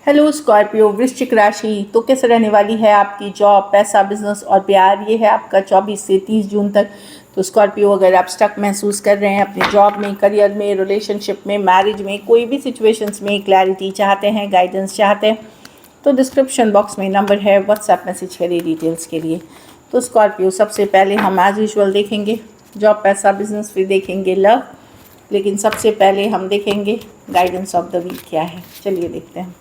Hello Scorpio वृश्चिक राशि, तो कैसे रहने वाली है आपकी जॉब, पैसा, बिजनेस और प्यार। ये है आपका 24 से 30 जून तक। तो स्कॉर्पियो, अगर आप स्टक महसूस कर रहे हैं अपनी जॉब में, करियर में, रिलेशनशिप में, मैरिज में, कोई भी सिचुएशंस में क्लैरिटी चाहते हैं, गाइडेंस चाहते हैं, तो डिस्क्रिप्शन बॉक्स में नंबर है, व्हाट्सएप मैसेज करिए डिटेल्स के लिए। तो स्कॉर्पियो, सबसे पहले हम एज यूजुअल देखेंगे जॉब, पैसा, बिजनेस, फिर देखेंगे लव, लेकिन सबसे पहले हम देखेंगे गाइडेंस ऑफ द वीक क्या है। चलिए देखते हैं।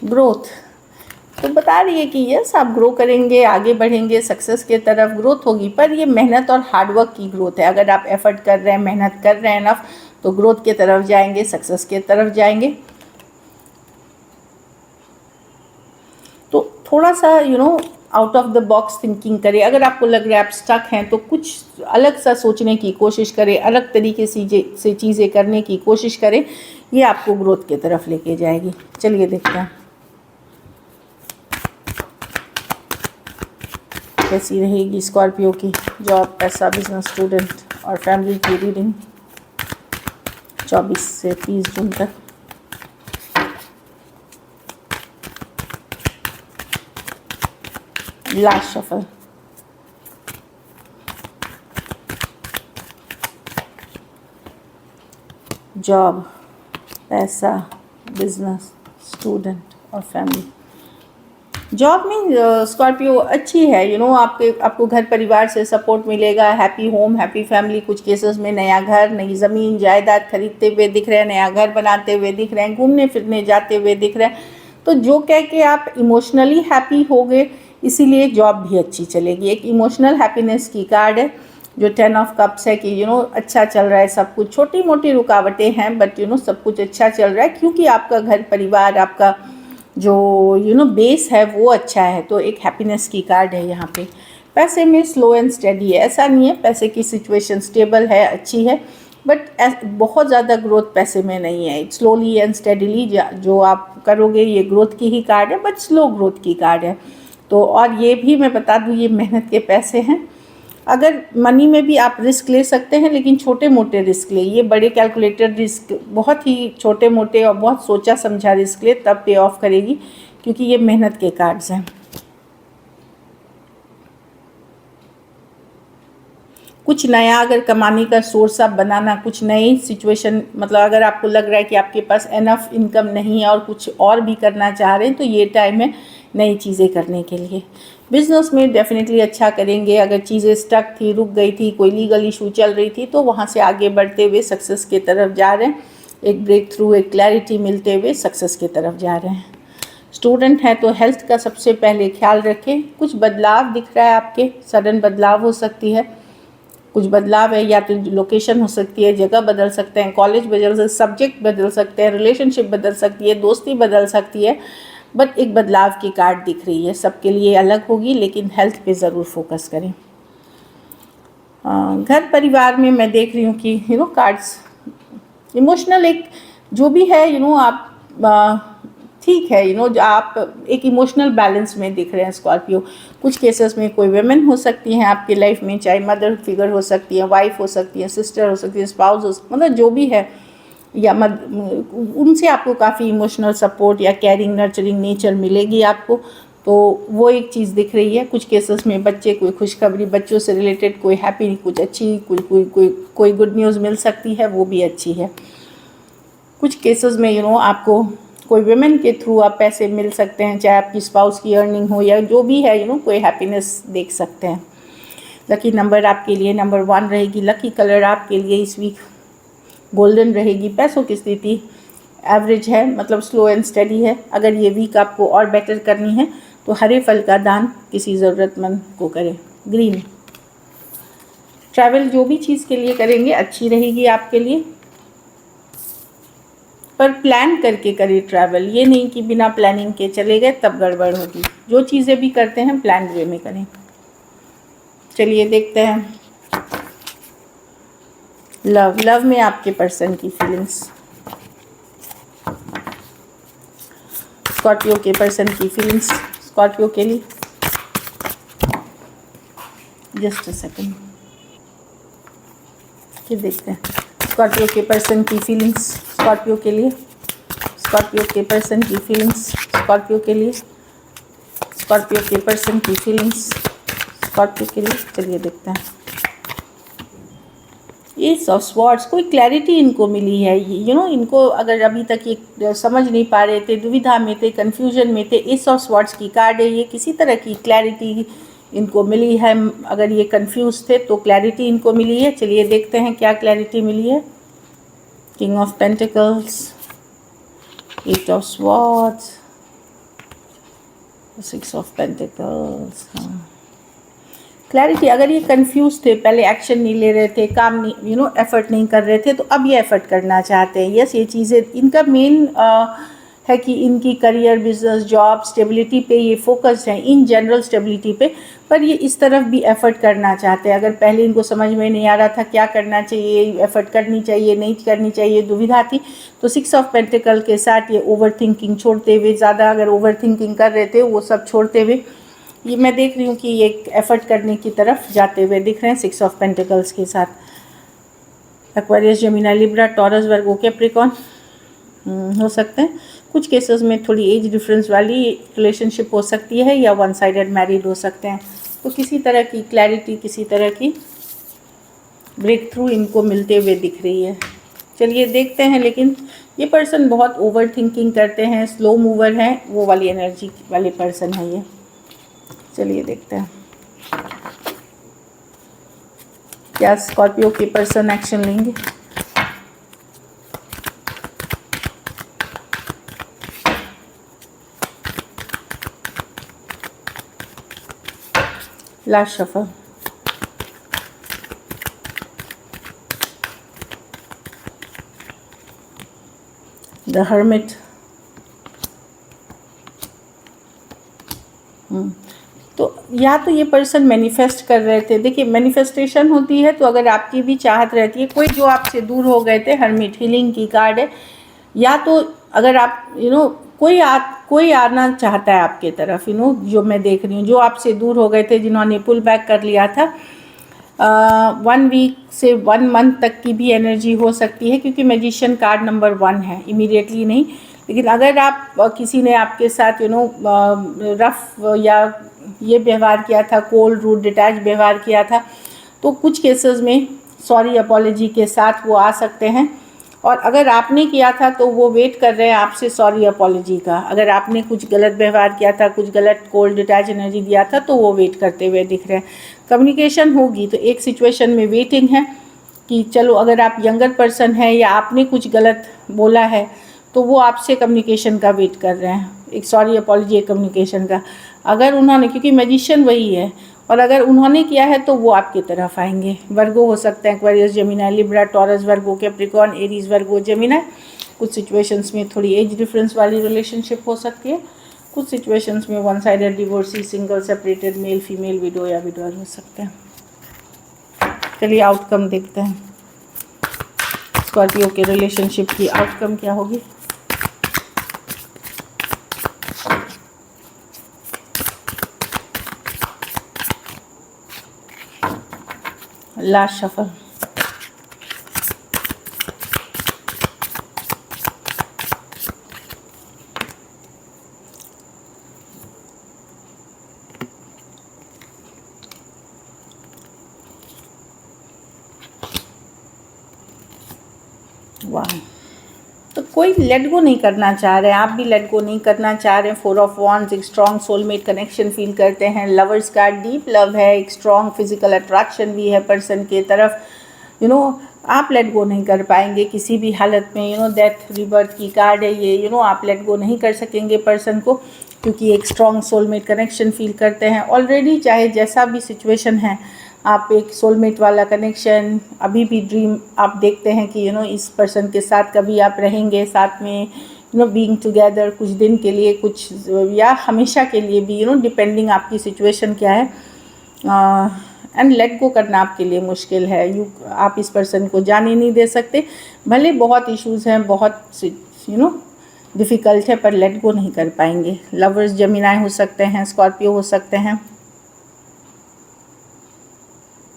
ग्रोथ तो बता रही है कि यस, आप ग्रो करेंगे, आगे बढ़ेंगे, सक्सेस के तरफ ग्रोथ होगी, पर ये मेहनत और हार्डवर्क की ग्रोथ है। अगर आप एफर्ट कर रहे हैं, मेहनत कर रहे हैं एनफ, तो ग्रोथ के तरफ जाएंगे, सक्सेस के तरफ जाएंगे। तो थोड़ा सा out of the box thinking करें। अगर आपको लग रहा है आप स्टक हैं, तो कुछ अलग सा सोचने की कोशिश करें, अलग तरीके से चीज़ें करने की कोशिश करें। ये आपको ग्रोथ के तरफ लेके जाएगी। चलिए देखते हैं कैसी रहेगी स्कॉर्पियो की जॉब, पैसा, बिजनेस, स्टूडेंट और फैमिली की रीडिंग 24 से 30 जून तक। Last shuffle. जॉब, पैसा, बिजनेस, स्टूडेंट और फैमिली। जॉब में स्कॉर्पियो अच्छी है, आपको घर परिवार से सपोर्ट मिलेगा, हैप्पी होम, हैप्पी फैमिली। कुछ केसेस में नया घर, नई ज़मीन जायदाद खरीदते हुए दिख रहे हैं, नया घर बनाते हुए दिख रहे हैं, घूमने फिरने जाते हुए दिख रहे हैं। तो जो कह के आप इमोशनली हैप्पी होगे, इसीलिए जॉब भी अच्छी चलेगी। एक इमोशनल हैप्पीनेस की कार्ड है जो 10 ऑफ कप्स है कि अच्छा चल रहा है सब कुछ। छोटी मोटी रुकावटें हैं बट सब कुछ अच्छा चल रहा है, क्योंकि आपका घर परिवार, आपका जो बेस है वो अच्छा है। तो एक हैप्पीनेस की कार्ड है यहाँ पे। पैसे में स्लो एंड स्टेडी है, ऐसा नहीं है, पैसे की सिचुएशन स्टेबल है, अच्छी है, बट बहुत ज़्यादा ग्रोथ पैसे में नहीं है। स्लोली एंड स्टेडीली जो आप करोगे, ये ग्रोथ की ही कार्ड है, बट स्लो ग्रोथ की कार्ड है। तो और ये भी मैं बता दूँ, ये मेहनत के पैसे हैं। अगर मनी में भी आप रिस्क ले सकते हैं, लेकिन छोटे मोटे रिस्क ले, ये बड़े कैलकुलेटेड रिस्क, बहुत ही छोटे मोटे और बहुत सोचा समझा रिस्क ले, तब पे ऑफ करेगी, क्योंकि ये मेहनत के कार्ड्स हैं। कुछ नया अगर कमाने का सोर्स आप बनाना, कुछ नई सिचुएशन, मतलब अगर आपको लग रहा है कि आपके पास एनफ इनकम नहीं है और कुछ और भी करना चाह रहे हैं, तो ये टाइम है नई चीज़ें करने के लिए। बिजनेस में डेफिनेटली अच्छा करेंगे। अगर चीज़ें स्टक थी, रुक गई थी, कोई लीगल इशू चल रही थी, तो वहाँ से आगे बढ़ते हुए सक्सेस के तरफ जा रहे हैं। एक ब्रेक थ्रू, एक क्लैरिटी मिलते हुए सक्सेस की तरफ जा रहे हैं। स्टूडेंट हैं तो हेल्थ का सबसे पहले ख्याल रखें। कुछ बदलाव दिख रहा है आपके, सडन बदलाव हो सकती है, कुछ बदलाव है, या तो लोकेशन हो सकती है, जगह बदल सकते हैं, कॉलेज बदल सकते, सब्जेक्ट बदल सकते हैं, रिलेशनशिप बदल सकती है, दोस्ती बदल सकती है, बट एक बदलाव की कार्ड दिख रही है। सबके लिए अलग होगी, लेकिन हेल्थ पे ज़रूर फोकस करें। घर परिवार में मैं देख रही हूँ कि कार्ड्स इमोशनल, एक जो भी है आप ठीक है, जो आप एक इमोशनल बैलेंस में दिख रहे हैं स्कॉर्पियो। कुछ केसेस में कोई वेमेन हो सकती हैं आपकी लाइफ में, चाहे मदर फिगर हो सकती है, वाइफ हो सकती है, सिस्टर हो सकती है, स्पाउस हो, मतलब जो भी है, या उनसे आपको काफ़ी इमोशनल सपोर्ट या केयरिंग, नर्चरिंग नेचर मिलेगी आपको। तो वो एक चीज़ दिख रही है। कुछ केसेस में बच्चे, कोई खुशखबरी, बच्चों से रिलेटेड कोई हैप्पी, कुछ अच्छी, कोई गुड न्यूज़ मिल सकती है, वो भी अच्छी है। कुछ केसेस में आपको कोई वेमेन के थ्रू आप पैसे मिल सकते हैं, चाहे आपकी स्पाउस की अर्निंग हो या जो भी है, कोई हैप्पीनेस देख सकते हैं। लकी नंबर आपके लिए नंबर 1 रहेगी। लकी कलर आपके लिए इस वीक गोल्डन रहेगी। पैसों की स्थिति एवरेज है, मतलब स्लो एंड स्टडी है। अगर ये वीक आपको और बेटर करनी है, तो हरे फल का दान किसी ज़रूरतमंद को करें। ग्रीन। ट्रैवल जो भी चीज़ के लिए करेंगे अच्छी रहेगी आपके लिए, पर प्लान करके करें ट्रैवल। ये नहीं कि बिना प्लानिंग के चले गए, तब गड़बड़ होगी। जो चीज़ें भी करते हैं प्लान वे में करें। चलिए देखते हैं लव में आपके पर्सन की फीलिंग्स, स्कॉर्पियो के पर्सन की फीलिंग्स स्कॉर्पियो के लिए। जस्ट अ सेकंड, ये देखते हैं। स्कॉर्पियो के पर्सन की फीलिंग्स स्कॉर्पियो के लिए, स्कॉर्पियो के पर्सन की फीलिंग्स स्कॉर्पियो के लिए, स्कॉर्पियो के पर्सन की फीलिंग्स स्कॉर्पियो के लिए। चलिए देखते हैं। एस ऑफ स्वॉर्ड्स, कोई क्लैरिटी इनको मिली है। इनको अगर अभी तक ये समझ नहीं पा रहे थे, दुविधा में थे, कन्फ्यूजन में थे, एस ऑफ स्वॉर्ड्स की कार्ड है ये। किसी तरह की क्लैरिटी इनको मिली है। अगर ये कंफ्यूज थे तो क्लैरिटी इनको मिली है। चलिए देखते हैं क्या क्लैरिटी मिली है। King of pentacles, eight of swords, six of pentacles. Clarity, अगर ये कंफ्यूज थे, पहले एक्शन नहीं ले रहे थे, काम नहीं एफर्ट नहीं कर रहे थे, तो अब ये एफर्ट करना चाहते हैं। यस, ये चीज़ें इनका मेन है कि इनकी करियर, बिजनेस, जॉब, स्टेबिलिटी पे ये फोकस्ड है, इन जनरल स्टेबिलिटी पे। पर ये इस तरफ भी एफर्ट करना चाहते हैं। अगर पहले इनको समझ में नहीं आ रहा था क्या करना चाहिए, एफर्ट करनी चाहिए नहीं करनी चाहिए, दुविधा थी, तो सिक्स ऑफ पेंटिकल के साथ ये ओवर थिंकिंग छोड़ते हुए, ज़्यादा अगर ओवर थिंकिंग कर रहे थे वो सब छोड़ते हुए, ये मैं देख रही हूँ कि ये एफर्ट करने की तरफ जाते हुए दिख रहे हैं सिक्स ऑफ पेंटिकल्स के साथ। एक्वेरियस, जेमिनी, लिब्रा, टॉरस, वर्गो, कैप्रिकॉर्न हो सकते हैं। कुछ केसेस में थोड़ी एज डिफरेंस वाली रिलेशनशिप हो सकती है, या वन साइडेड मैरिड हो सकते हैं। तो किसी तरह की क्लैरिटी, किसी तरह की ब्रेक थ्रू इनको मिलते हुए दिख रही है। चलिए देखते हैं। लेकिन ये पर्सन बहुत ओवर थिंकिंग करते हैं, स्लो मूवर हैं, वो वाली एनर्जी वाले पर्सन है ये। चलिए देखते हैं क्या स्कॉर्पियो के पर्सन एक्शन लेंगे। Last shuffle, the hermit. तो या तो ये पर्सन मैनिफेस्ट कर रहे थे। देखिए, मैनिफेस्टेशन होती है तो अगर आपकी भी चाहत रहती है, कोई जो आपसे दूर हो गए थे, हर्मिट हीलिंग की कार्ड है, या तो अगर आप कोई आना चाहता है आपके तरफ, जो मैं देख रही हूँ, जो आपसे दूर हो गए थे, जिन्होंने पुल बैक कर लिया था, 1 वीक से 1 मंथ तक की भी एनर्जी हो सकती है, क्योंकि मैजिशियन कार्ड नंबर 1 है, इमीडिएटली नहीं। लेकिन अगर आप किसी ने आपके साथ रफ या ये व्यवहार किया था, कोल्ड रूड डिटैच व्यवहार किया था, तो कुछ केसेस में सॉरी अपॉलॉजी के साथ वो आ सकते हैं। और अगर आपने किया था तो वो वेट कर रहे हैं आपसे सॉरी अपॉलॉजी का। अगर आपने कुछ गलत व्यवहार किया था, कुछ गलत कोल्ड डिटैच एनर्जी दिया था, तो वो वेट करते हुए दिख रहे हैं। कम्युनिकेशन होगी तो एक सिचुएशन में वेटिंग है कि चलो, अगर आप यंगर पर्सन है या आपने कुछ गलत बोला है तो वो आपसे कम्युनिकेशन का वेट कर रहे हैं, एक सॉरी अपॉलॉजी, एक कम्युनिकेशन का। अगर उन्होंने, क्योंकि मैजिशियन वही है, और अगर उन्होंने किया है तो वो आपकी तरफ आएंगे। वर्गो हो सकते हैं, एक्वेरियस, जेमिनी, लिब्रा, टॉरस, वर्गो, कैप्रिकॉर्न, एरीज, वर्गो, जेमिनी। कुछ सिचुएशंस में थोड़ी एज डिफरेंस वाली रिलेशनशिप हो सकती है। कुछ सिचुएशंस में one sided, divorcee, single, separated, male female, window या विडोअर हो सकते हैं। चलिए आउटकम देखते हैं, स्कॉर्पियो के रिलेशनशिप की आउटकम क्या होगी। लास्ट शफल, वाह। तो कोई लेट गो नहीं करना चाह रहे हैं, आप भी लेट गो नहीं करना चाह रहे हैं। 4 ऑफ वॉन्ड्स, एक स्ट्रॉन्ग सोलमेट कनेक्शन फील करते हैं। लवर्स का डीप लव है, एक स्ट्रॉन्ग फिजिकल अट्रैक्शन भी है पर्सन के तरफ। आप लेट गो नहीं कर पाएंगे किसी भी हालत में। डेथ रिबर्थ की कार्ड है ये। आप लेट गो नहीं कर सकेंगे पर्सन को, क्योंकि एक स्ट्रॉन्ग सोलमेट कनेक्शन फील करते हैं ऑलरेडी। चाहे जैसा भी सिचुएशन है, आप एक सोलमेट वाला कनेक्शन, अभी भी ड्रीम आप देखते हैं कि इस पर्सन के साथ कभी आप रहेंगे साथ में, बीइंग टुगेदर कुछ दिन के लिए, कुछ या हमेशा के लिए भी, डिपेंडिंग आपकी सिचुएशन क्या है। एंड लेट गो करना आपके लिए मुश्किल है। आप इस पर्सन को जाने नहीं दे सकते, भले बहुत इश्यूज़ हैं, बहुत डिफ़िकल्ट है, पर लेट गो नहीं कर पाएंगे। लवर्स जेमिनी हो सकते हैं, स्कॉर्पियो हो सकते हैं,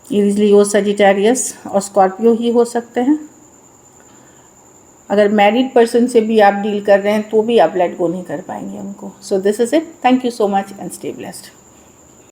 एरीज, लियो, सजिटेरियस और स्कॉर्पियो ही हो सकते हैं। अगर मैरिड पर्सन से भी आप डील कर रहे हैं तो भी आप लेट गो नहीं कर पाएंगे उनको. So this is it. Thank you so much and stay blessed.